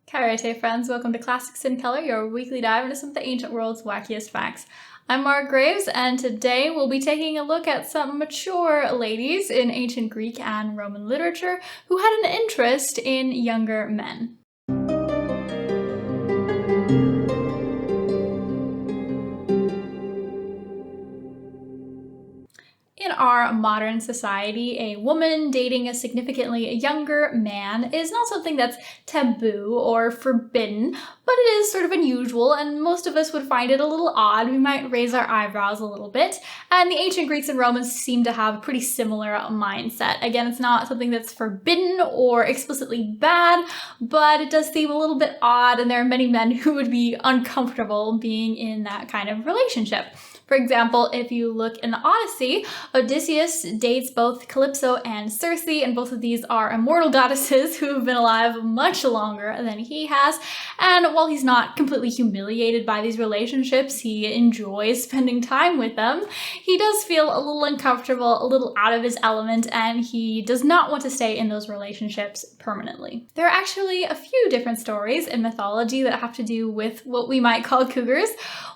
Karate friends, welcome to Classics in Color, your weekly dive into some of the ancient world's wackiest facts. I'm Mark Graves, and today we'll be taking a look at some mature ladies in ancient Greek and Roman literature who had an interest in younger men. In our modern society, a woman dating a significantly younger man is not something that's taboo or forbidden, but it is sort of unusual, and most of us would find it a little odd. We might raise our eyebrows a little bit, and the ancient Greeks and Romans seem to have a pretty similar mindset. Again, it's not something that's forbidden or explicitly bad, but it does seem a little bit odd, and there are many men who would be uncomfortable being in that kind of relationship. For example, if you look in the Odyssey, Odysseus dates both Calypso and Circe, and both of these are immortal goddesses who have been alive much longer than he has. And while he's not completely humiliated by these relationships, he enjoys spending time with them, he does feel a little uncomfortable, a little out of his element, and he does not want to stay in those relationships permanently. There are actually a few different stories in mythology that have to do with what we might call cougars.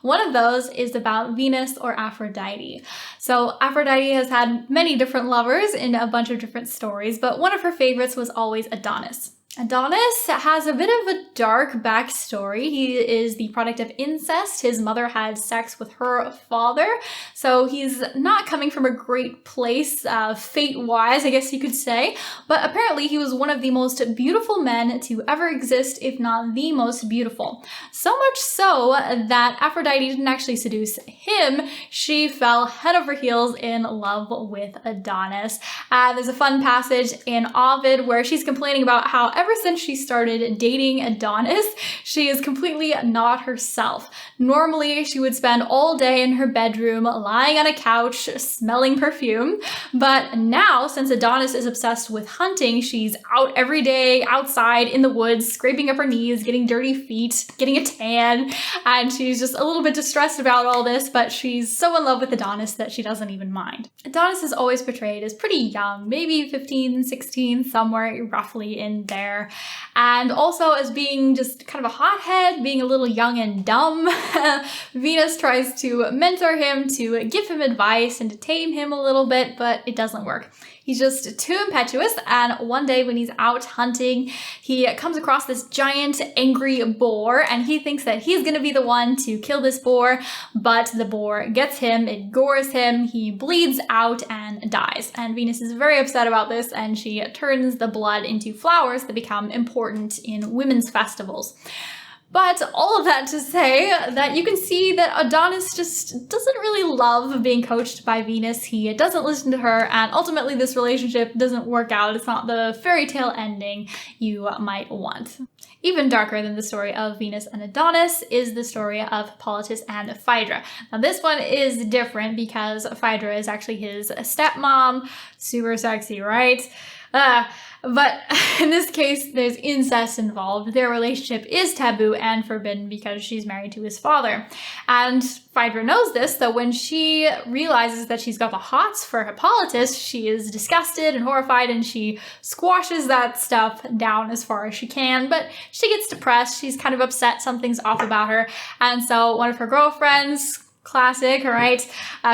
One of those is about Venus or Aphrodite. So Aphrodite has had many different lovers in a bunch of different stories, but one of her favorites was always Adonis. Adonis has a bit of a dark backstory. He is the product of incest. His mother had sex with her father, so he's not coming from a great place, fate-wise, I guess you could say, but apparently he was one of the most beautiful men to ever exist, if not the most beautiful. So much so that Aphrodite didn't actually seduce him. She fell head over heels in love with Adonis. There's a fun passage in Ovid where she's complaining about how ever since she started dating Adonis, she is completely not herself. Normally, she would spend all day in her bedroom, lying on a couch, smelling perfume. But now, since Adonis is obsessed with hunting, she's out every day, outside, in the woods, scraping up her knees, getting dirty feet, getting a tan, and she's just a little bit distressed about all this, but she's so in love with Adonis that she doesn't even mind. Adonis is always portrayed as pretty young, maybe 15, 16, somewhere roughly in there. And also as being just kind of a hothead, being a little young and dumb. Venus tries to mentor him, to give him advice and to tame him a little bit, but it doesn't work. He's just too impetuous, and one day when he's out hunting, he comes across this giant angry boar, and he thinks that he's gonna be the one to kill this boar, but the boar gets him, it gores him, he bleeds out and dies. And Venus is very upset about this, and she turns the blood into flowers that become important in women's festivals. But all of that to say that you can see that Adonis just doesn't really love being coached by Venus. He doesn't listen to her, and ultimately this relationship doesn't work out. It's not the fairy tale ending you might want. Even darker than the story of Venus and Adonis is the story of Hippolytus and Phaedra. Now this one is different because Phaedra is actually his stepmom. Super sexy, right? But in this case, there's incest involved. Their relationship is taboo and forbidden because she's married to his father. And Phaedra knows this, so when she realizes that she's got the hots for Hippolytus, she is disgusted and horrified, and she squashes that stuff down as far as she can. But she gets depressed, she's kind of upset, something's off about her. And so one of her girlfriends, classic, right,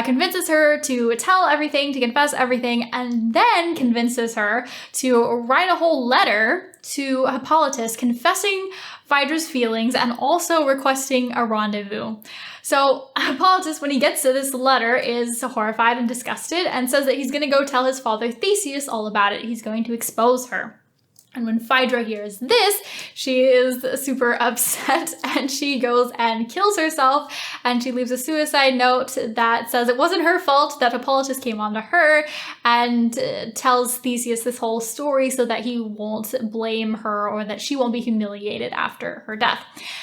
convinces her to tell everything, to confess everything, and then convinces her to write a whole letter to Hippolytus confessing Phaedra's feelings and also requesting a rendezvous. So Hippolytus, when he gets to this letter, is horrified and disgusted and says that he's going to go tell his father Theseus all about it. He's going to expose her. And when Phaedra hears this, she is super upset, and she goes and kills herself, and she leaves a suicide note that says it wasn't her fault that Hippolytus came onto her, and tells Theseus this whole story so that he won't blame her or that she won't be humiliated after her death.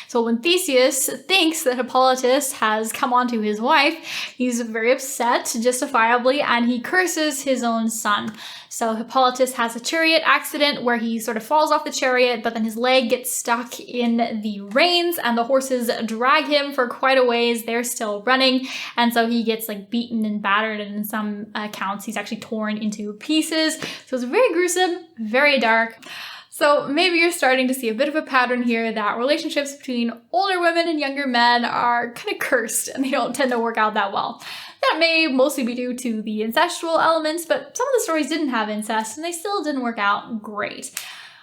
So when Theseus thinks that Hippolytus has come onto his wife, he's very upset, justifiably, and he curses his own son. So Hippolytus has a chariot accident where he sort of falls off the chariot, but then his leg gets stuck in the reins and the horses drag him for quite a ways. They're still running. And so he gets like beaten and battered, and in some accounts he's actually torn into pieces. So it's very gruesome, very dark. So So maybe you're starting to see a bit of a pattern here that relationships between older women and younger men are kind of cursed and they don't tend to work out that well. That may mostly be due to the incestual elements, but some of the stories didn't have incest and they still didn't work out great.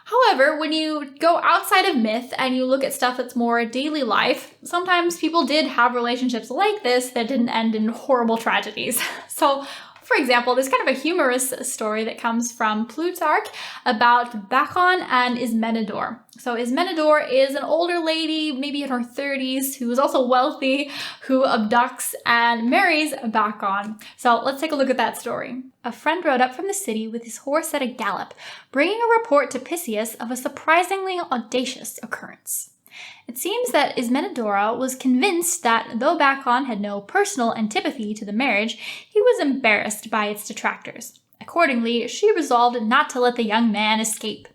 However, when you go outside of myth and you look at stuff that's more daily life, sometimes people did have relationships like this that didn't end in horrible tragedies. So, for example, there's kind of a humorous story that comes from Plutarch about Bacchon and Ismenodor. So Ismenodor is an older lady, maybe in her 30s, who is also wealthy, who abducts and marries Bacchon. So let's take a look at that story. A friend rode up from the city with his horse at a gallop, bringing a report to Pysius of a surprisingly audacious occurrence. It seems that Ismenodora was convinced that though Bacchon had no personal antipathy to the marriage, he was embarrassed by its detractors. Accordingly, she resolved not to let the young man escape.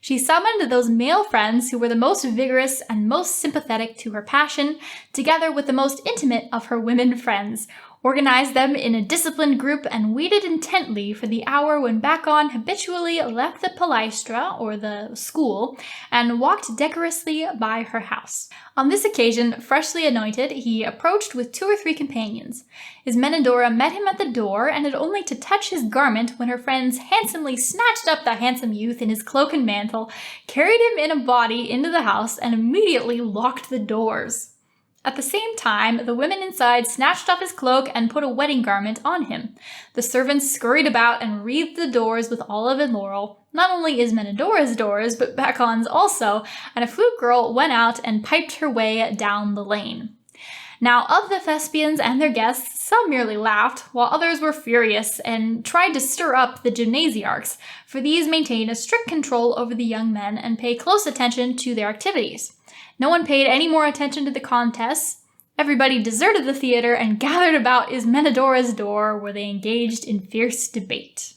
She summoned those male friends who were the most vigorous and most sympathetic to her passion, together with the most intimate of her women friends, organized them in a disciplined group, and waited intently for the hour when Bacchon habitually left the palaestra, or the school, and walked decorously by her house. On this occasion, freshly anointed, he approached with 2 or 3 companions. Ismenodora met him at the door, and had only to touch his garment when her friends handsomely snatched up the handsome youth in his cloak and mantle, carried him in a body into the house, and immediately locked the doors. At the same time, the women inside snatched off his cloak and put a wedding garment on him. The servants scurried about and wreathed the doors with olive and laurel, not only Ismenodora's doors, but Bacchon's also, and a flute girl went out and piped her way down the lane. Now, of the Thespians and their guests, some merely laughed, while others were furious and tried to stir up the gymnasiarchs, for these maintain a strict control over the young men and pay close attention to their activities. No one paid any more attention to the contests. Everybody deserted the theater and gathered about Ismenodora's door, where they engaged in fierce debate.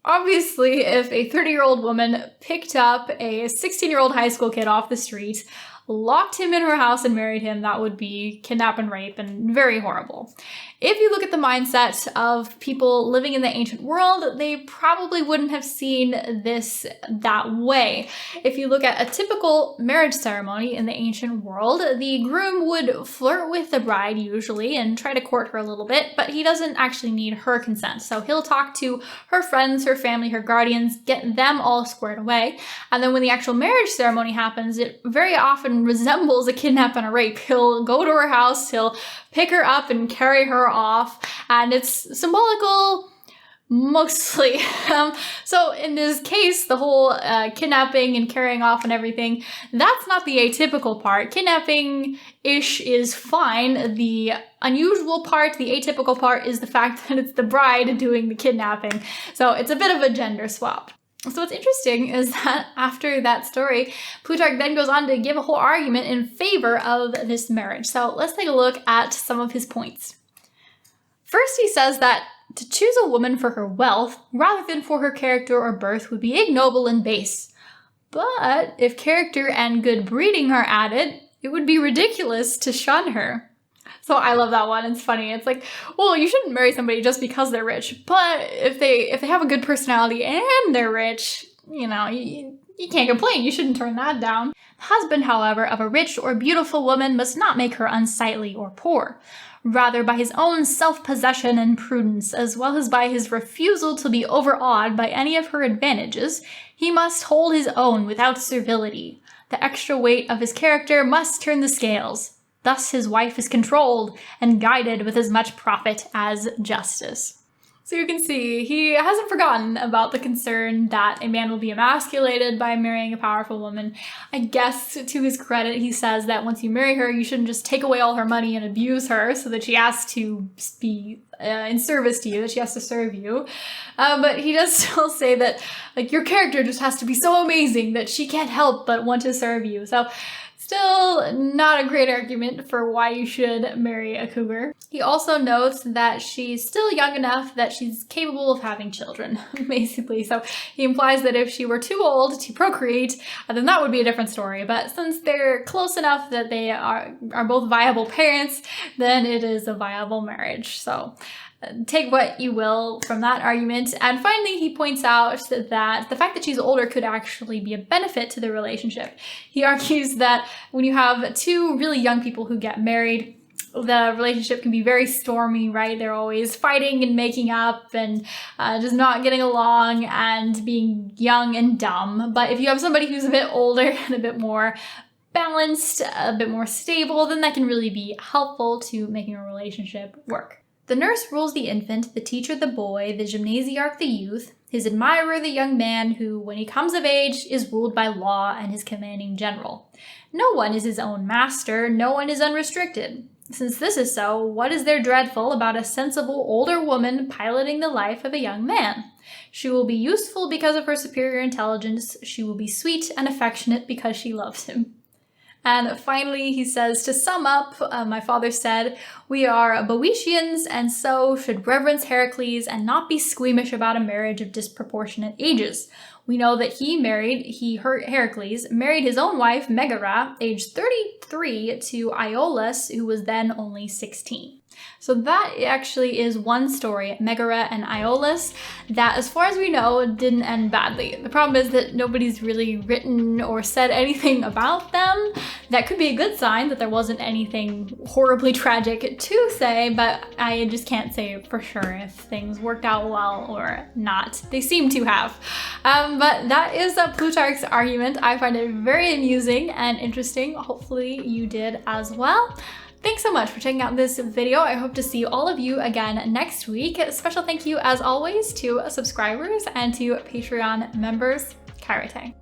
Obviously, if a 30-year-old woman picked up a 16-year-old high school kid off the street, locked him in her house and married him, that would be kidnap and rape and very horrible. If you look at the mindset of people living in the ancient world, they probably wouldn't have seen this that way. If you look at a typical marriage ceremony in the ancient world, the groom would flirt with the bride usually and try to court her a little bit, but he doesn't actually need her consent. So he'll talk to her friends, her family, her guardians, get them all squared away. And then when the actual marriage ceremony happens, it very often resembles a kidnap and a rape. He'll go to her house, he'll pick her up and carry her off, and it's symbolical mostly. So in this case, the whole kidnapping and carrying off and everything, that's not the atypical part. Kidnapping-ish is fine. The unusual part, the atypical part, is the fact that it's the bride doing the kidnapping. So it's a bit of a gender swap. So what's interesting is that after that story, Plutarch then goes on to give a whole argument in favor of this marriage. So let's take a look at some of his points. First, he says that to choose a woman for her wealth rather than for her character or birth would be ignoble and base. But if character and good breeding are added, it would be ridiculous to shun her. So I love that one. It's funny. It's like, well, you shouldn't marry somebody just because they're rich. But if they have a good personality and they're rich, you know, you can't complain. You shouldn't turn that down. The husband, however, of a rich or beautiful woman must not make her unsightly or poor. Rather, by his own self-possession and prudence, as well as by his refusal to be overawed by any of her advantages, he must hold his own without servility. The extra weight of his character must turn the scales. Thus his wife is controlled and guided with as much profit as justice. So you can see, he hasn't forgotten about the concern that a man will be emasculated by marrying a powerful woman. I guess, to his credit, he says that once you marry her, you shouldn't just take away all her money and abuse her so that she has to be in service to you, that she has to serve you. But he does still say that, like, your character just has to be so amazing that she can't help but want to serve you. So still not a great argument for why you should marry a cougar. He also notes that she's still young enough that she's capable of having children, basically. So he implies that if she were too old to procreate, then that would be a different story. But since they're close enough that they are both viable parents, then it is a viable marriage. So take what you will from that argument. And finally, he points out that the fact that she's older could actually be a benefit to the relationship. He argues that when you have two really young people who get married, the relationship can be very stormy, right? They're always fighting and making up and just not getting along and being young and dumb. But if you have somebody who's a bit older and a bit more balanced, a bit more stable, then that can really be helpful to making a relationship work. The nurse rules the infant, the teacher the boy, the gymnasiarch the youth, his admirer the young man who, when he comes of age, is ruled by law and his commanding general. No one is his own master, no one is unrestricted. Since this is so, what is there dreadful about a sensible older woman piloting the life of a young man? She will be useful because of her superior intelligence. She will be sweet and affectionate because she loves him. And finally, he says, to sum up, my father said, we are Boeotians and so should reverence Heracles and not be squeamish about a marriage of disproportionate ages. We know that Heracles married his own wife, Megara, aged 33, to Iolaus, who was then only 16. So that actually is one story, Megara and Iolaus, that as far as we know didn't end badly. The problem is that nobody's really written or said anything about them. That could be a good sign that there wasn't anything horribly tragic to say, but I just can't say for sure if things worked out well or not. They seem to have. But that is Plutarch's argument. I find it very amusing and interesting. Hopefully you did as well. Thanks so much for checking out this video. I hope to see all of you again next week. A special thank you, as always, to subscribers and to Patreon members. Karate.